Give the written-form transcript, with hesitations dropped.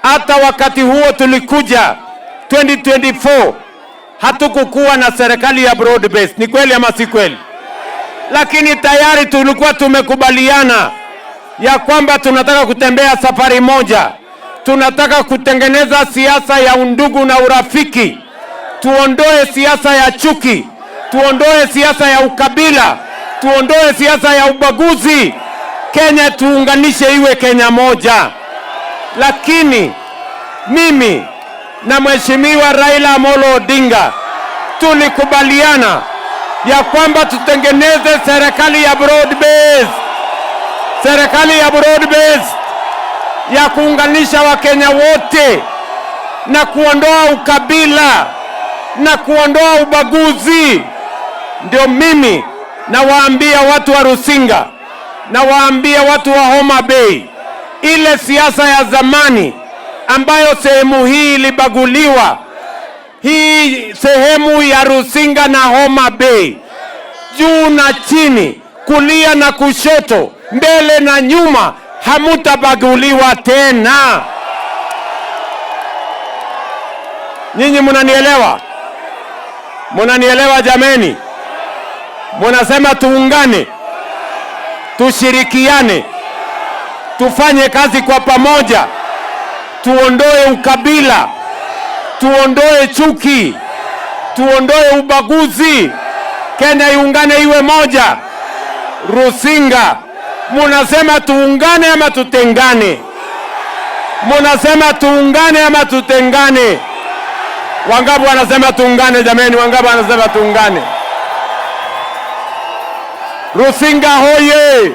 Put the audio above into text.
Hata wakati huo tulikuja 2024 hatukukuwa na serikali ya broad based. Ni kweli ama si kweli? Lakini tayari tulikuwa tumekubaliana ya kwamba tunataka kutembea safari moja. Tunataka kutengeneza siasa ya undugu na urafiki. Tuondoe siasa ya chuki. Tuondoe siasa ya ukabila. Tuondoe siasa ya ubaguzi. Kenya tuunganishe iwe Kenya moja. Lakini mimi na Mheshimiwa Raila Amolo Odinga tulikubaliana ya kwamba tutengeneze serikali ya broad based. Serikali ya broad based ya kuunganisha Wakenya wote na kuondoa ukabila na kuondoa ubaguzi. Ndio mimi nawaambia watu wa Rusinga, nawaambia watu wa Homa Bay, ile siasa ya zamani ambayo sehemu hii ilibaguliwa, hii sehemu ya Rusinga na Homa Bay, juu na chini, kulia na kushoto, mbele na nyuma, hamutabaguliwa tena. Nyinyi munanielewa? Munanielewa jameni? Munasema tuungane, tushirikiane, tufanye kazi kwa pamoja, tuondoe ukabila, tuondoe chuki, tuondoe ubaguzi, Kenya iungane iwe moja. Rusinga, munasema tuungane ama tutengane? Munasema tuungane ama tutengane? Wangapi wanasema tuungane jameni? Wangapi wanasema tuungane? Rusinga hoye!